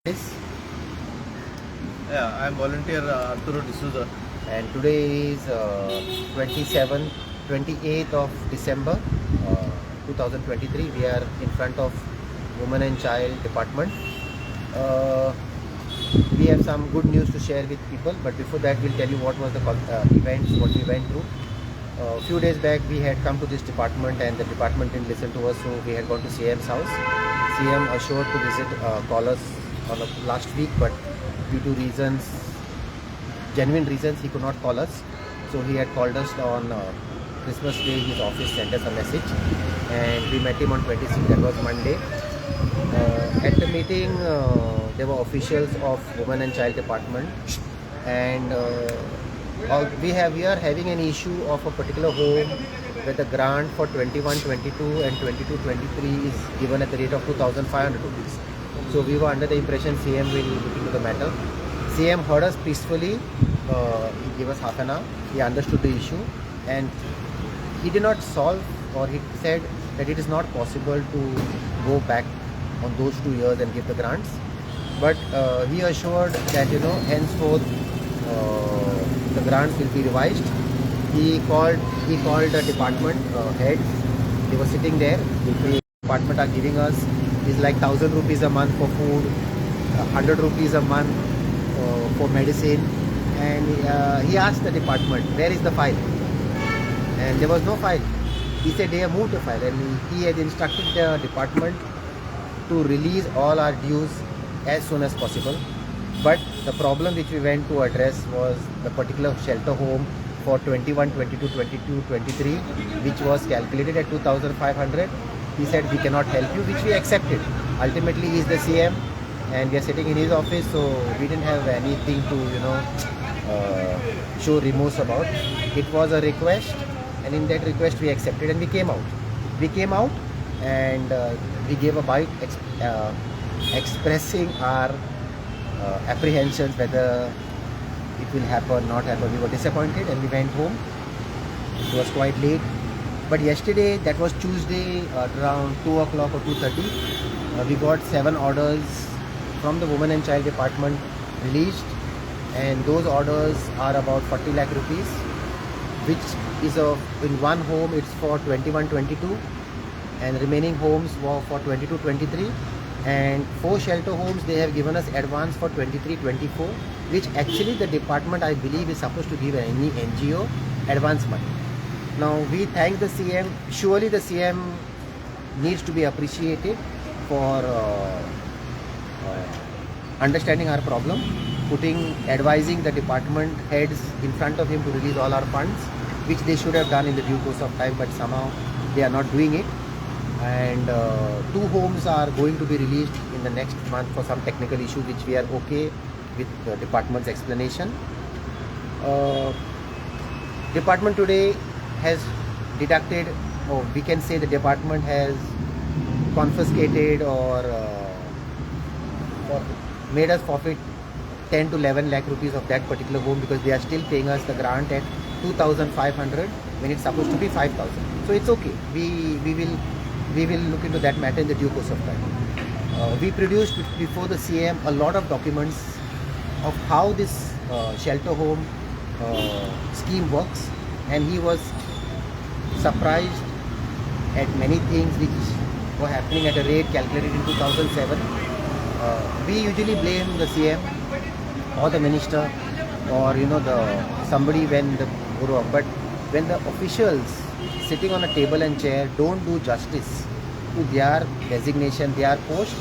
Yes. Yeah, I am volunteer Arturo D'Souza. And today is 28th of December 2023. We are in front of Women and Child Department. Uh, we have some good news to share with people, but before that we'll tell you what was the events, what we went through. A few days back we had come to this department and the department didn't listen to us, so we had gone to CM's house. CM assured to visit, call us on the last week, but due to reasons, genuine reasons, he could not call us. So he had called us on Christmas Day. His office sent us a message and we met him on 26th, that was Monday. At the meeting, there were officials of Women and Child Department, and we are having an issue of a particular home where the grant for 21-22 and 22-23 is given at the rate of 2,500 rupees. So we were under the impression CM will look into the matter. CM heard us peacefully. He gave us half an hour. He understood the issue and he did not solve, or he said that it is not possible to go back on those 2 years and give the grants. But he assured that henceforth the grants will be revised. He called the department heads. They were sitting there. The department are giving us is like 1,000 rupees a month for food, 100 rupees a month for medicine. And he asked the department, where is the file? And there was no file. He said they have moved the file, and he had instructed the department to release all our dues as soon as possible. But the problem which we went to address was the particular shelter home for 21, 22, 22, 23, which was calculated at 2,500. He said we cannot help you, which we accepted. Ultimately, he is the CM and we are sitting in his office, so we didn't have anything to show remorse about. It was a request, and in that request we accepted and we came out. We came out and we gave a bite expressing our apprehensions whether it will happen, not happen. We were disappointed and we went home. It was quite late. But yesterday, that was Tuesday, around 2 o'clock or 2:30, we got 7 orders from the Women and Child Department released, and those orders are about 40 lakh rupees, which is in one home it's for 21-22 and remaining homes were for 22-23, and 4 shelter homes they have given us advance for 23-24, which actually the department, I believe, is supposed to give any NGO advance money. Now we thank the CM. Surely the CM needs to be appreciated for understanding our problem, advising the department heads in front of him to release all our funds, which they should have done in the due course of time, but somehow they are not doing it. And 2 homes are going to be released in the next month for some technical issue, which we are okay with the department's explanation. Department today has deducted, or we can say the department has confiscated or made us forfeit 10 to 11 lakh rupees of that particular home, because they are still paying us the grant at 2,500 when it's supposed to be 5,000. So it's okay. We will look into that matter in the due course of time. We produced before the CM a lot of documents of how this shelter home scheme works, and he was surprised at many things which were happening at a rate calculated in 2007. We usually blame the CM or the minister or somebody when the grow up, but when the officials sitting on a table and chair don't do justice to their designation, their post,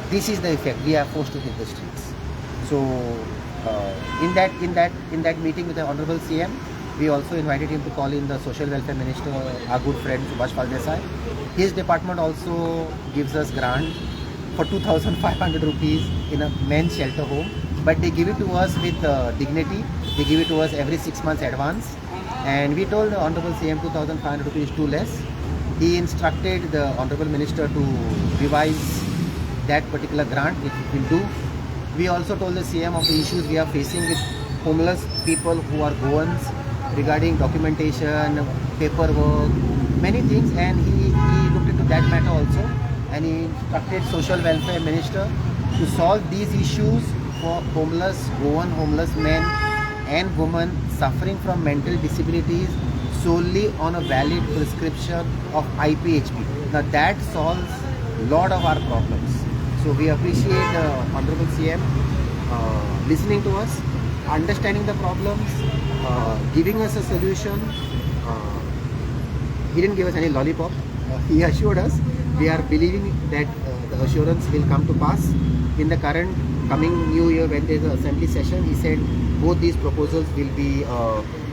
this is the effect. We are forced to hit the streets. So in that meeting with the Honorable CM, we also invited him to call in the Social Welfare Minister, our good friend Subhash Paldesai. His department also gives us grant for 2,500 rupees in a men's shelter home, but they give it to us with dignity. They give it to us every 6 months advance, and we told the Honorable CM 2,500 rupees is too less. He instructed the Honorable Minister to revise that particular grant, which we will do. We also told the CM of the issues we are facing with homeless people who are Goans regarding documentation, paperwork, many things, and he looked into that matter also, and he instructed Social Welfare Minister to solve these issues for homeless, Goan homeless men and women suffering from mental disabilities solely on a valid prescription of IPHP. Now that solves a lot of our problems. So we appreciate Honorable CM listening to us, understanding the problems, giving us a solution. He didn't give us any lollipop. He assured us. We are believing that the assurance will come to pass in the coming new year when there is an assembly session. He said both these proposals will be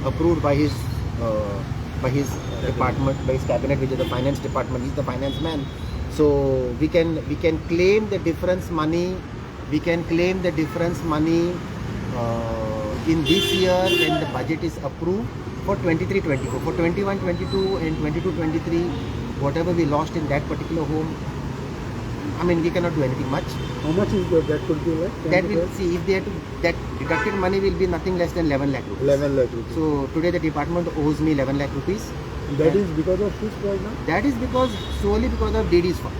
approved by his department, by his cabinet, which is the finance department. He's the finance man. So we can claim the difference money. We can claim the difference money in this year when the budget is approved for 23-24. For 21-22 and 22-23, whatever we lost in that particular home, I mean, we cannot do anything much. How much is that could be like? That will see if they have to, that deducted money will be nothing less than 11 lakh rupees. 11 lakh rupees. So today the department owes me 11 lakh rupees. That is because of which program? That is solely because of DD's fault.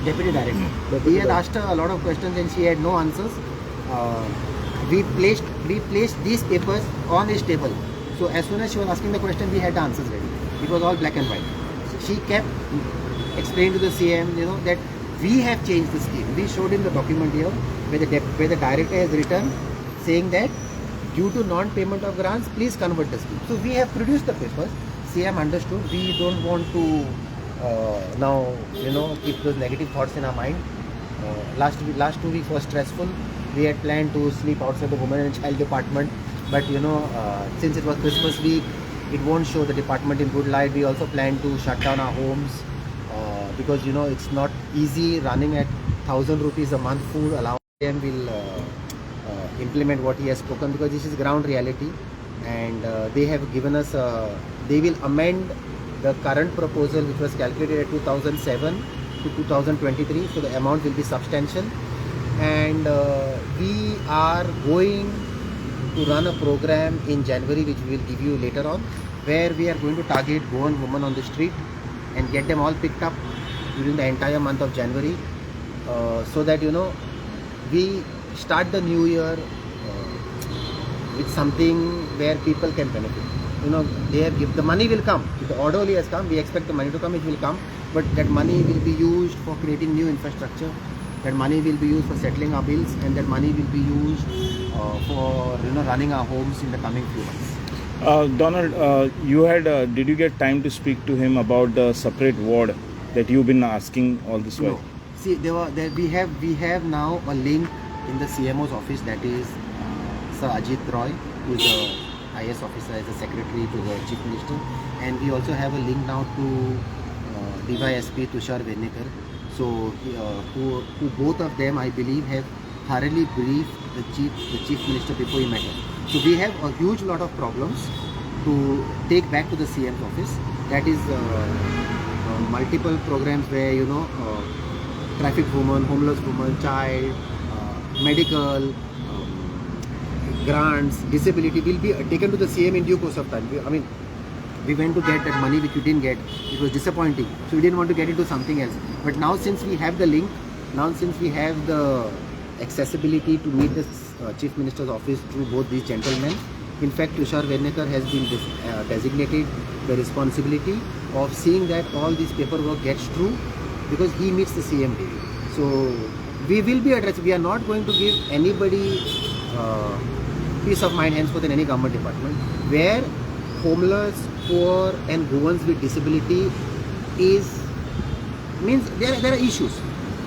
Deputy Director. He had asked her a lot of questions and she had no answers. We placed these papers on his table. So as soon as she was asking the question, we had the answers ready. It was all black and white. She kept explaining to the CM, that we have changed the scheme. We showed him the document here where the director has written saying that due to non-payment of grants, please convert the scheme. So we have produced the papers. CM understood. We don't want to now keep those negative thoughts in our mind. Last 2 weeks was stressful. We had planned to sleep outside the Women and Child Department, but since it was Christmas week, it won't show the department in good light. We also plan to shut down our homes because it's not easy running at 1,000 rupees a month food allowance. CM will implement what he has spoken because this is ground reality, and they have given us they will amend the current proposal which was calculated at 2007 to 2023, so the amount will be substantial, and we are going to run a program in January which we will give you later on, where we are going to target Goan women on the street and get them all picked up during the entire month of January, so that we start the new year with something where people can benefit. They have given, the money will come. If the order only has come, we expect the money to come, it will come. But that money will be used for creating new infrastructure. That money will be used for settling our bills, and that money will be used for running our homes in the coming few months. Donald, you had did you get time to speak to him about the separate ward that you've been asking all this while? No. See, we have now a link in the CMO's office, that is Sir Ajit Roy, who is the IS officer, as a secretary to the Chief Minister, and we also have a link now to DYSP Tushar Venekar. So who both of them, I believe, have thoroughly briefed the Chief Minister before he met him. So we have a huge lot of problems to take back to the CM's office. That is multiple programs where traffic woman, homeless woman, child, medical, grants, disability will be taken to the CM in due course of time. We went to get that money which we didn't get. It was disappointing. So we didn't want to get into something else. But now since we have the link, now since we have the accessibility to meet the Chief Minister's office through both these gentlemen, in fact Tushar Venekar has been designated the responsibility of seeing that all this paperwork gets through, because he meets the CM daily. So we will be addressing. We are not going to give anybody peace of mind henceforth in any government department where homeless, poor and Goans with disability means there are issues.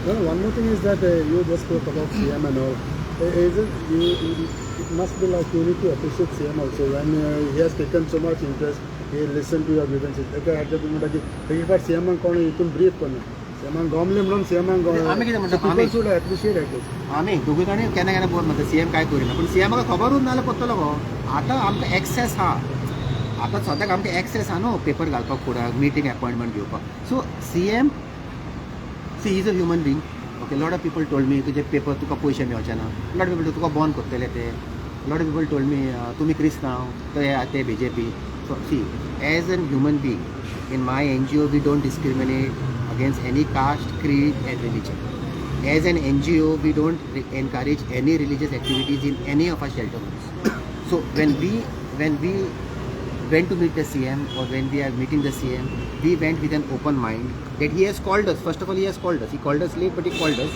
Well, one more thing is that you just spoke about CM and all. It must be like you need to appreciate CM also. When he has taken so much interest, he listened to your grievances. CM कौन है इतुन brief करना. CM गॉमले म्हणून CM people should appreciate it. आम्ही दोघे जाणी केन्ना बोल म्हणतात CM काय करिना, पण CM का खबर उरना पडतलो गो. आता आमका एक्सेस हा. आता सद्याक आमकां एक्सेस हा न्हू पेपर घालपाक फुडाक, मीटिंग अपॉइंटमेंट घेवपाक. सो CM, he is a human being. Okay, lot of people told me तुझे पेपर तुका पैसे मेळचे ना. Lot of people तुका बॉन करतले ते. Lot of people told me तुम्ही क्रिस्तांव, ते BJP. So see, as a human being, in my NGO we don't discriminate against any caste, creed and religion. as an NGO, we don't encourage any religious activities in any of our shelter homes. So when we went to meet the CM, or when we are meeting the CM, we went with an open mind that he has called us. First of all, he has called us. He called us late, but he called us.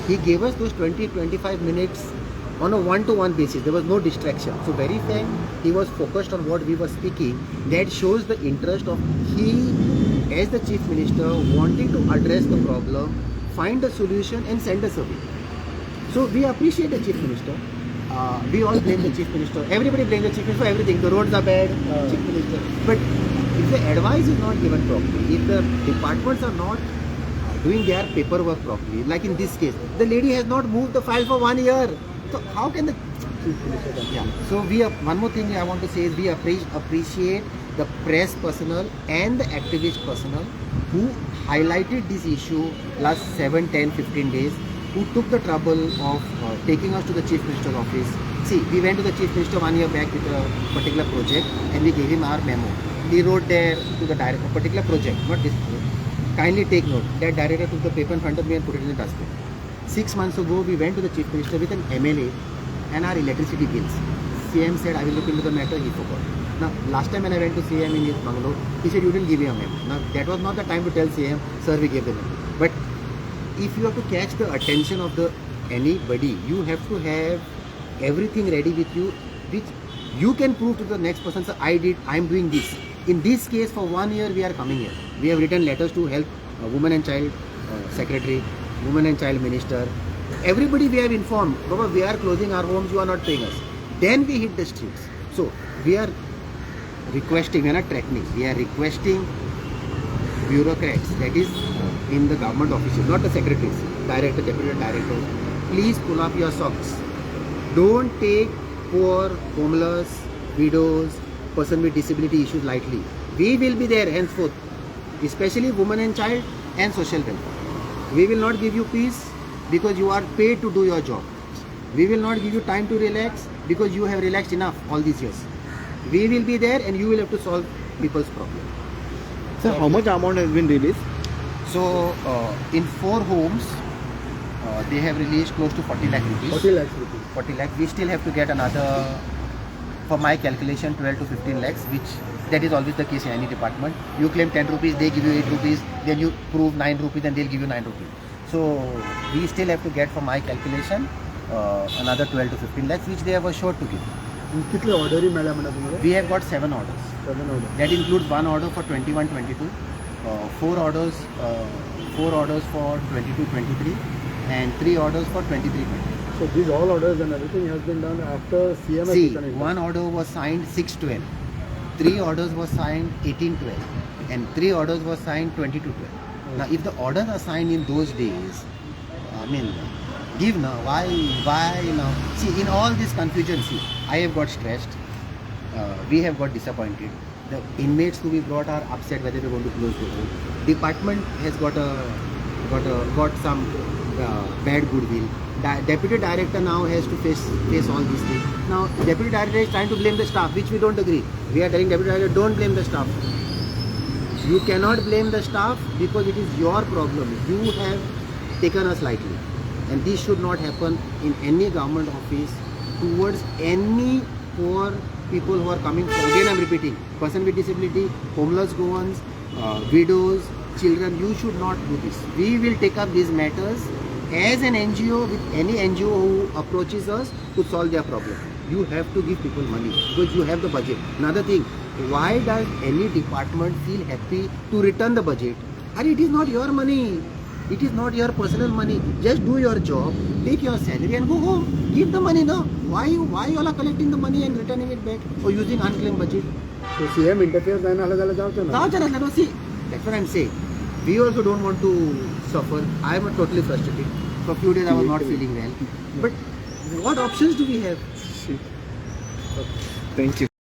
He gave us those 20-25 minutes on a one-to-one basis. There was no distraction. So very fact, he was focused on what we were speaking. That shows the interest of he, as the Chief Minister, wanting to address the problem, find a solution and send us away. So we appreciate the Chief Minister. We all blame the Chief Minister. Everybody blames the Chief Minister for everything. The roads are bad, Chief Minister. But if the advice is not given properly, if the departments are not doing their paperwork properly, like in this case, the lady has not moved the file for 1 year. So how can the Chief Minister come? Yeah. So one more thing I want to say is we appreciate the press personnel and the activist personnel who highlighted this issue last 7, 10, 15 days, who took the trouble of taking us to the Chief Minister's office. See, we went to the Chief Minister 1 year back with a particular project and we gave him our memo. He wrote there to the director, a particular project, not this. Kindly take note. That director took the paper in front of me and put it in the dustbin. 6 months ago, we went to the Chief Minister with an MLA and our electricity bills. CM said, I will look into the matter. He forgot. Now, last time when I went to CM in his bungalow, he said, you didn't give me a memo. Now, that was not the time to tell CM, sir, we gave the memo. But if you have to catch the attention of anybody, you have to have everything ready with you, which you can prove to the next person, sir, I am doing this. In this case, for 1 year, we are coming here. We have written letters to Health, Women and Child Secretary, Women and Child Minister. Everybody we have informed, Baba, we are closing our homes, you are not paying us. Then we hit the streets. So, we are requesting, we are not threatening, we are requesting bureaucrats, that is in the government offices, not the secretaries, director, deputy director, please pull up your socks. Don't take poor, homeless, widows, person with disability issues lightly. We will be there henceforth, especially women and child and social welfare. We will not give you peace because you are paid to do your job. We will not give you time to relax because you have relaxed enough all these years. We will be there and you will have to solve people's problem. Sir, how much amount has been released? So, in 4 homes, they have released close to 40 lakh rupees. 40 lakhs rupees. 40 lakh. We still have to get another, for my calculation, 12 to 15 lakhs, which that is always the case in any department. You claim 10 rupees, they give you 8 rupees, then you prove 9 rupees, and they'll give you 9 rupees. So, we still have to get, for my calculation, another 12 to 15 lakhs, which they have assured to give. कितले order मिळाल्या म्हणा तुम्हाला? We have got 7 orders. 7 orders. That includes 1 order for 21-22, 4 orders for 22-23, and 3 orders for 23-24. So these all orders and everything has been done after CM has See, taken it. 1 order was signed 6-12, 3 orders was signed 18-12, and 3 orders was signed 22-12. Now, if the orders are signed in those days, I mean, give now. Why now? See, in all this confusion, see, I have got stressed. We have got disappointed. The inmates to be brought are upset whether we are going to close the home. Department has got some bad goodwill. Deputy director now has to face all these things. Now, deputy director is trying to blame the staff, which we don't agree. We are telling deputy director, don't blame the staff. You cannot blame the staff because it is your problem. You have taken us lightly. And this should not happen in any government office towards any poor people who are coming from, again I'm repeating, person with disability, homeless goans, widows, children. You should not do this. We will take up these matters as an NGO with any NGO who approaches us to solve their problem. You have to give people money because you have the budget. Another thing, why does any department feel happy to return the budget? And it is not your money. It is not your personal money. Just do your job, take your salary and go home. Give the money now. Why you all are collecting the money and returning it back or using unclaimed budget? So CM interferes and all See, that's what I'm saying. We also don't want to suffer. I am totally frustrated. For a few days I was not feeling well. But what options do we have? Thank you.